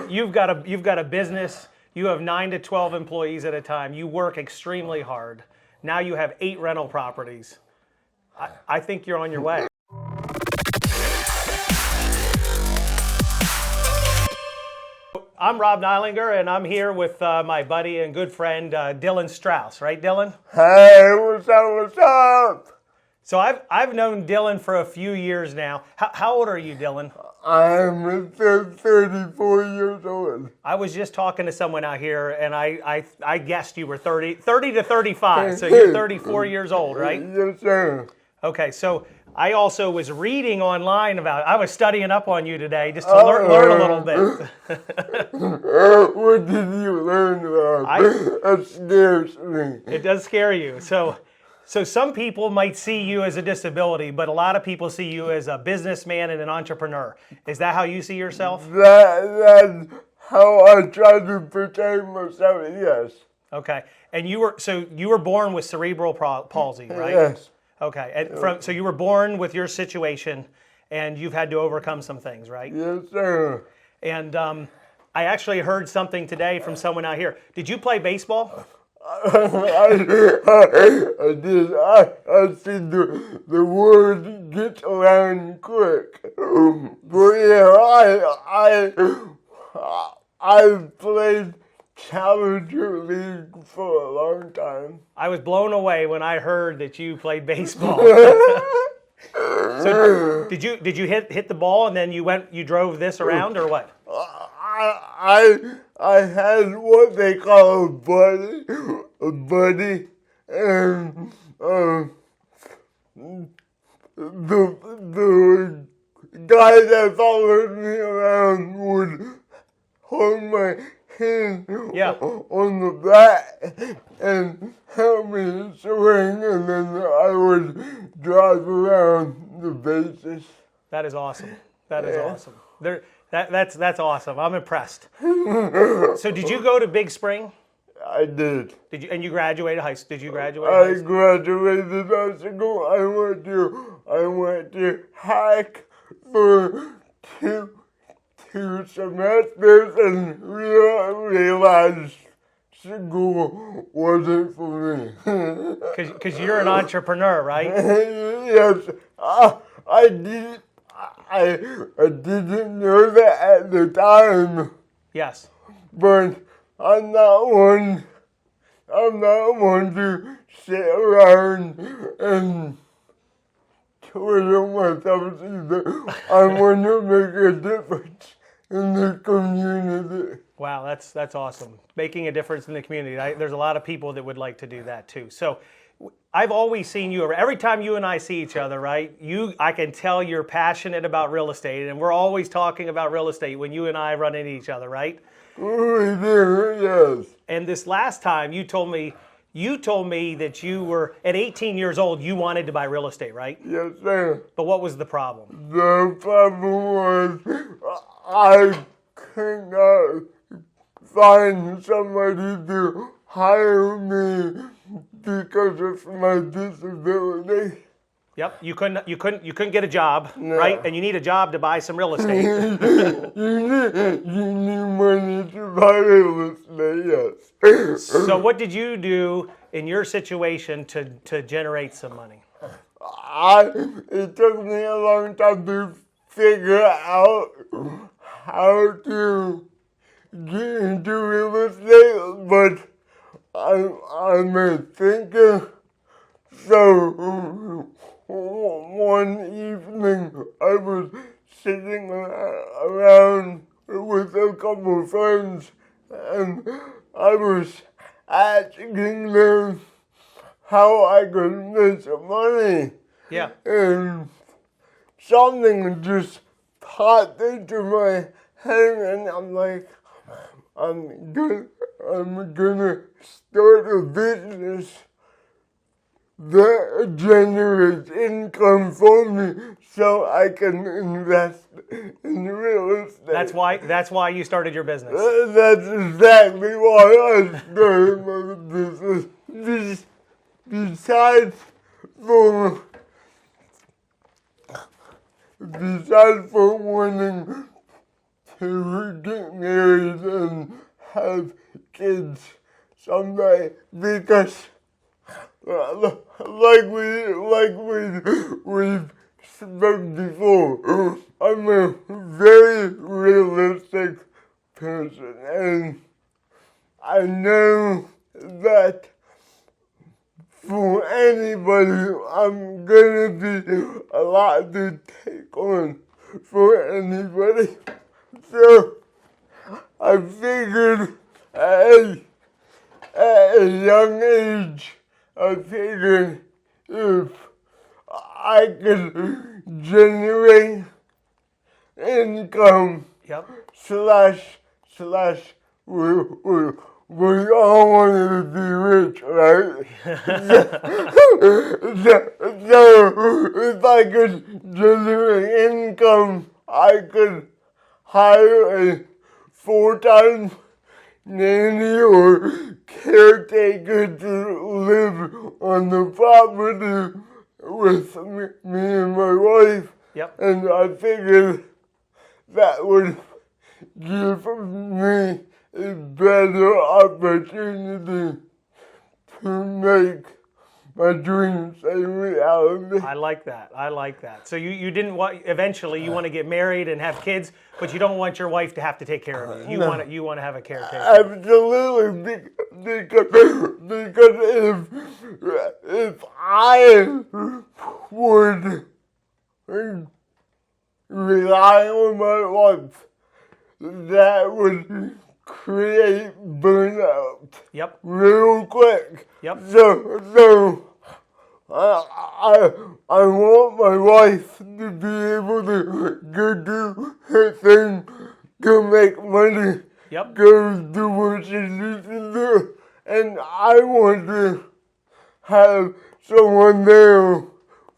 you've got a business. You have 9 to 12 employees at a time. You work extremely hard. Now you have 8 rental properties. I think you're on your way. I'm Rob Neilinger, and I'm here with my buddy and good friend, Dillon Strouse. Right, Dillon? Hey, what's up, what's up? So I've known Dillon for a few years now. How old are you, Dillon? I'm 34 years old. I was just talking to someone out here, and I guessed you were 30 to 35, so you're 34 years old, right? Yes, sir. Okay, so I also was reading online I was studying up on you today just to learn a little bit. What did you learn about? That scares me. It does scare you. So some people might see you as a disability, but a lot of people see you as a businessman and an entrepreneur. Is that how you see yourself? That's how I try to protect myself, yes. Okay, and you were born with cerebral palsy, right? Yes. Okay, and so you were born with your situation, and you've had to overcome some things, right? Yes, sir. And I actually heard something today from someone out here. Did you play baseball? I did. I see the word get around quick. But yeah, I played Challenger League for a long time. I was blown away when I heard that you played baseball. So did you hit the ball and then you drove this around or what? I had what they call a buddy, and the guy that followed me around would hold my hand on the bat and help me swing, and then I would drive around the bases. That is awesome. That is awesome. That's awesome. I'm impressed. So did you go to Big Spring? I did. Did you? And you graduated high school? Did you graduate? I graduated high school. I went to Hack for two semesters and realized school wasn't for me. Because you're an entrepreneur, right? Yes, I did. I didn't know that at the time. Yes. But I'm not one to sit around and twiddle myself either. I want to make a difference in the community. Wow, that's awesome. Making a difference in the community. There's a lot of people that would like to do that too. So I've always seen you, every time you and I see each other, right? I can tell you're passionate about real estate, and we're always talking about real estate when you and I run into each other, right? We do, yes. And this last time you told me that you were, at 18 years old, you wanted to buy real estate, right? Yes, sir. But what was the problem? The problem was I could not find somebody to hire me because of my disability. Yep, you couldn't get a job, right? And you need a job to buy some real estate. you need money to buy real estate, yes. So what did you do in your situation to generate some money? It took me a long time to figure out how to get into real estate, but I'm a thinker, so one evening I was sitting around with a couple of friends, and I was asking them how I could make some money. Yeah. And something just popped into my head, and I'm like, I'm gonna start a business that generates income for me so I can invest in real estate. That's why you started your business. That's exactly why I started my business. Besides for wanting to get married and have kids someday because, we've spoke before, I'm a very realistic person, and I know that for anybody, I'm gonna be a lot to take on for anybody. So I figured at a young age, I figured if I could generate income Yep. slash we all want to be rich, right? So if I could generate income, I could hire a full-time nanny or caretaker to live on the property with me and my wife. Yep. And I figured that would give me a better opportunity to make my dreams a reality. I like that. I like that. So you didn't want, eventually you want to get married and have kids, but you don't want your wife to have to take care of you. You want to have a caretaker. Absolutely, because if I would rely on my wife, that would create burnout. Yep. Real quick. Yep. So I want my wife to be able to go do her thing, go make money, Yep. go do what she needs to do, and I want to have someone there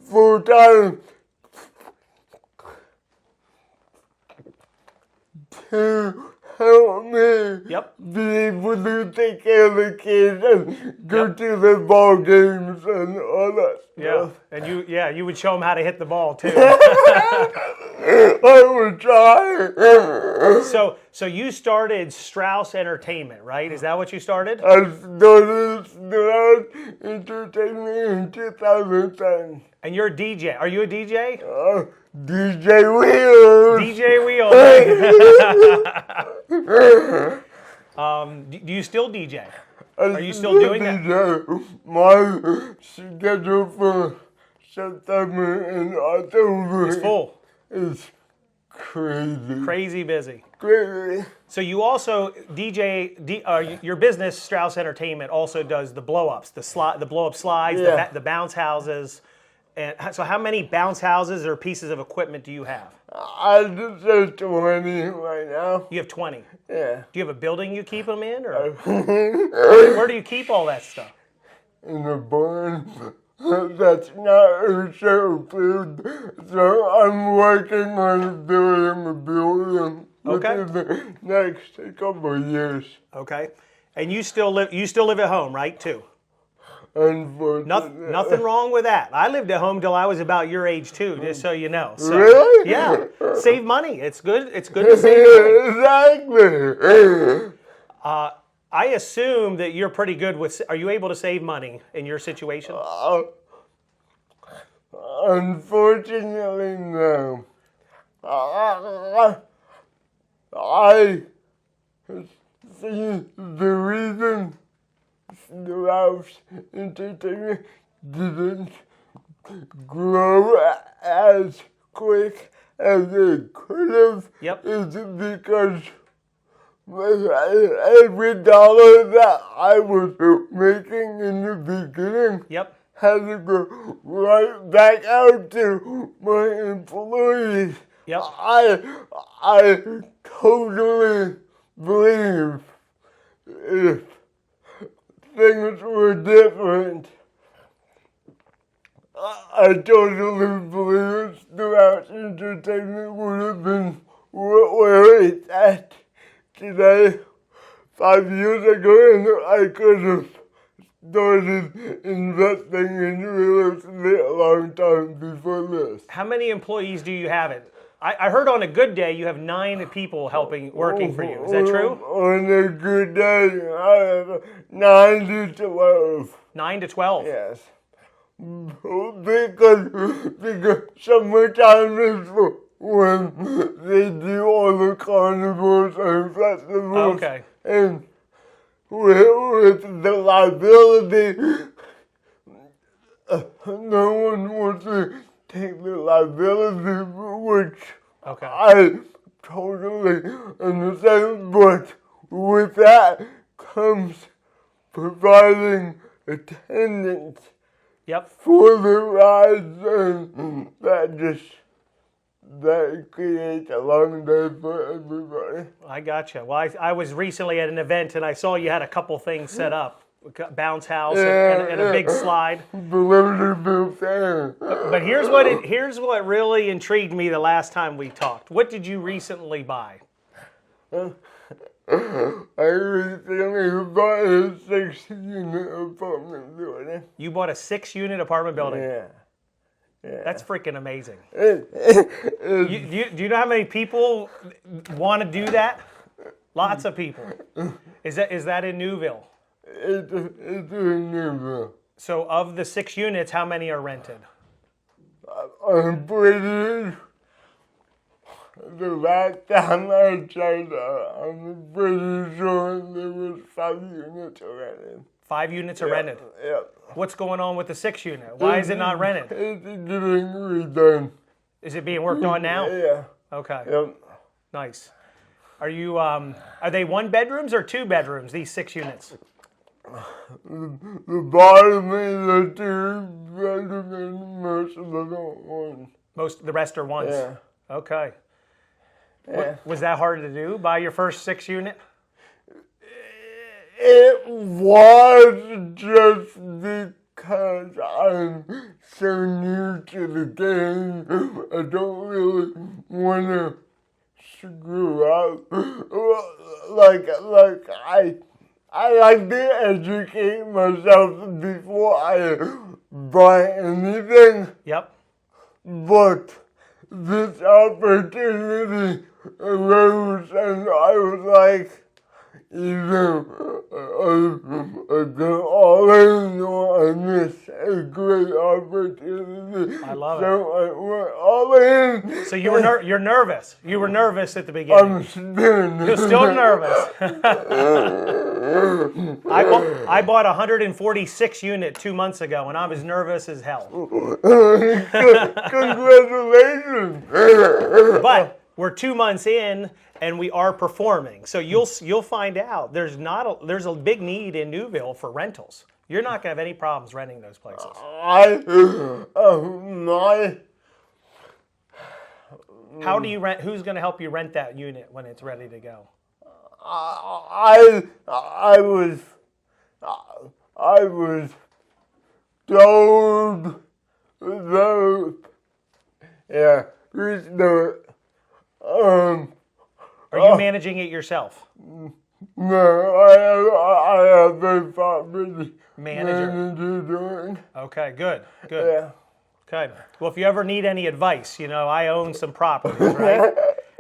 full time to help me Yep. be able to take care of the kids and go to the ball games and all that Yeah. stuff. And you would show them how to hit the ball too. I would try. So you started Strouse Entertainment, right? Is that what you started? I started Strouse Entertainment in 2010. And you're a DJ. Are you a DJ? DJ Wheels. DJ Wheel. Do you still DJ? Are you still doing that? DJ. My schedule for September and October It's full. is crazy. Crazy busy. Crazy. So you also your business Strouse Entertainment also does the blow-ups, the blow-up slides, Yeah. the bounce houses. And so how many bounce houses or pieces of equipment do you have? I just have 20 right now. You have 20. Yeah. Do you have a building you keep them in, or where do you keep all that stuff? In a barn that's not a show food. So I'm working on building a building Okay. within the next couple of years. Okay. And you still live at home, right? Too. Unfortunately. Nothing wrong with that. I lived at home till I was about your age too, just so you know. So, Really? Yeah. Save money. It's good. It's good to save money. Exactly. I assume that you're pretty good with. Are you able to save money in your situation? Unfortunately, no. I see the reason Strouse Entertainment didn't grow as quick as it could have Yep. is because every dollar that I was making in the beginning Yep. had to go right back out to my employees. Yep. I totally believe if things were different, I totally believe Strouse Entertainment would have been where it's at today. 5 years ago, and I could have started investing in real estate a long time before this. How many employees do you have I heard on a good day you have 9 people working for you. Is that true? On a good day, I have 9 to 12. 9 to 12. Yes. Because summertime is when they do all the carnivals and festivals. Okay. And with the liability, no one wants to take the liability, which Okay. I totally understand. But with that comes providing attendance Yep. for the rides, and that creates a long day for everybody. I gotcha. Well, I was recently at an event and I saw you had a couple things set up. Bounce house and a big slide. But here's what really intrigued me the last time we talked. What did you recently buy? I recently bought a 6-unit apartment building. You bought a 6-unit apartment building. Yeah. That's freaking amazing. It, Do you know how many people want to do that? Lots of people. Is that in Newville? it's in Newville. So of the 6 units, how many are rented? I'm pretty. The last time I checked, I'm pretty sure there was 5 units rented. 5 units are rented. Yep. What's going on with the 6 unit? Why is it not rented? It's getting redone. Is it being worked on now? Yeah. Okay. Yep. Nice. Are you? Are they 1 bedrooms or 2 bedrooms? These 6 units. The bottom is a 2-bedroom and most of them are 1. The rest are 1s. Yeah. Okay. Yeah. Was that hard to do? Buy your first 6 unit? It was just because I'm so new to the game. I don't really want to screw up. Like I like to educate myself before I buy anything. Yep. But this opportunity arose, and I was like, either I go all in or I miss a great opportunity. I love it. So I went all in. So you're nervous. You were nervous at the beginning. I'm still You're still nervous. I bought a 146 unit 2 months ago, and I was nervous as hell. Congratulations. But we're 2 months in, and we are performing. So you'll find out there's a big need in Newville for rentals. You're not gonna have any problems renting those places. How do you rent? Who's gonna help you rent that unit when it's ready to go? I was told that Are you managing it yourself? No, I have a property Manager. doing. Okay, good. Yeah. Okay. Well, if you ever need any advice, I own some properties, right?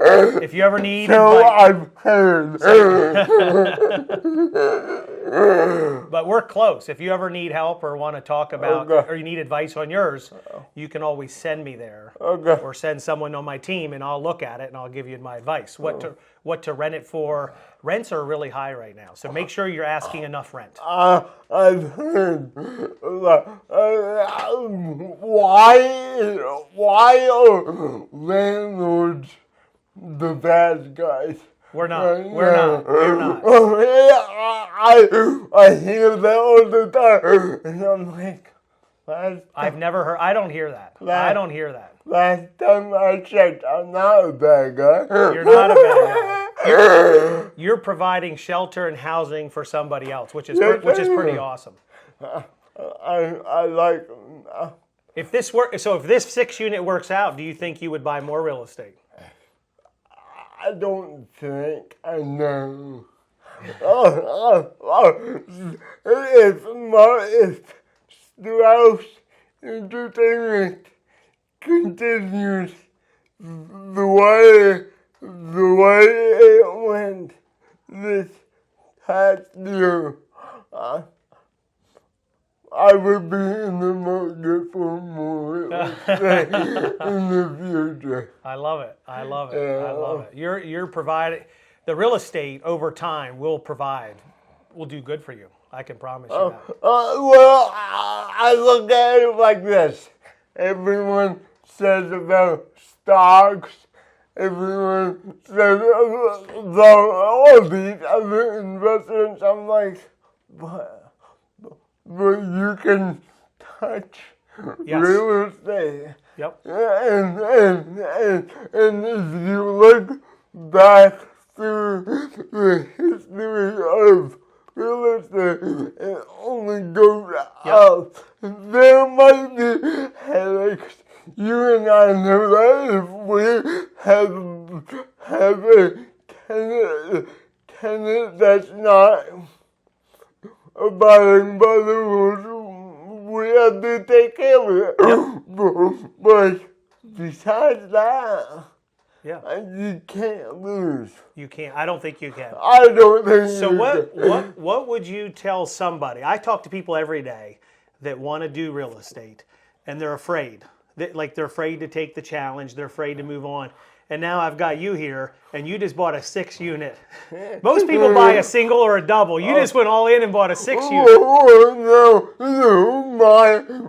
If you ever need advice. I've heard. But we're close. If you ever need help or want to talk about, or you need advice on yours, you can always send me there. Okay. Or send someone on my team, and I'll look at it and I'll give you my advice. What to rent it for. Rents are really high right now, so make sure you're asking enough rent. I've heard. Why are landlords the bad guys? We're not. We're not. Oh, yeah, I hear that all the time, and I'm like, I've never heard. I don't hear that. I don't hear that. Last time I checked, I'm not a bad guy. You're not a bad guy. You're providing shelter and housing for somebody else, which is pretty awesome. I like. If this 6-unit works out, do you think you would buy more real estate? I don't think I know. If Strouse Entertainment continues the way it went this past year, I would be in the market for more real estate in the future. I love it. I love it. I love it. You're providing the real estate over time will do good for you. I can promise you that. Well, I look at it like this. Everyone says about stocks. Everyone says about all these other investments. I'm like, but you can touch real estate. Yep. And if you look back through the history of real estate, it only goes up. There might be headaches. You and I know that if we have a tenant that's not abiding by the rules, we have to take care of it. But besides that, you can't lose. You can't. I don't think you can. I don't think so. You What would you tell somebody? I talk to people every day that want to do real estate, and they're afraid. They're afraid to take the challenge. They're afraid to move on. And now I've got you here, and you just bought a 6-unit. Most people buy a single or a double. You just went all in and bought a 6-unit. No.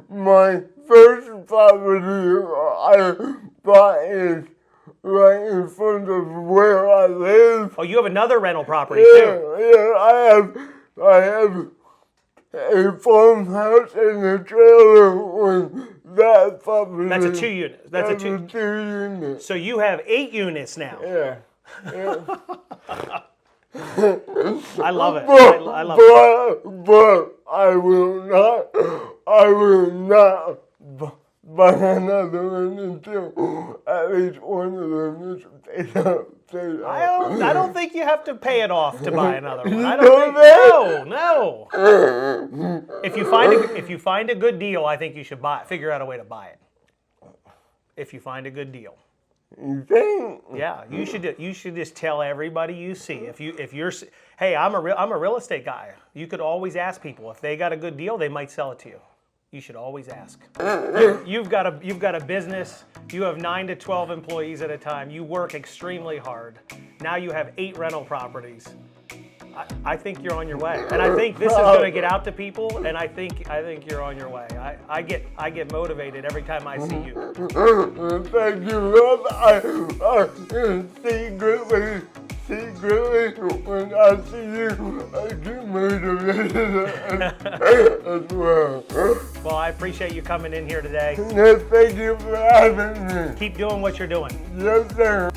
My first property I bought is right in front of where I live. Oh, you have another rental property too. Yeah, I have a farmhouse and a trailer on that property. That's a 2-unit. That's a 2-unit. So you have 8 units now. Yeah. I love it. I love it. But I will not buy another one until at least one of them is paid up. I don't think you have to pay it off to buy another one. No. If you find a good deal, I think you should figure out a way to buy it. If you find a good deal. You think? Yeah, you should just tell everybody you see. If you're hey, I'm a real estate guy. You could always ask people if they got a good deal, they might sell it to you. You should always ask. You've got a business. You have 9 to 12 employees at a time. You work extremely hard. Now you have 8 rental properties. I think you're on your way, and I think this is going to get out to people. And I think you're on your way. I get motivated every time I see you. Thank you. I secretly, when I see you, I get motivated as well. Well, I appreciate you coming in here today. Yes, thank you for having me. Keep doing what you're doing. Yes, sir.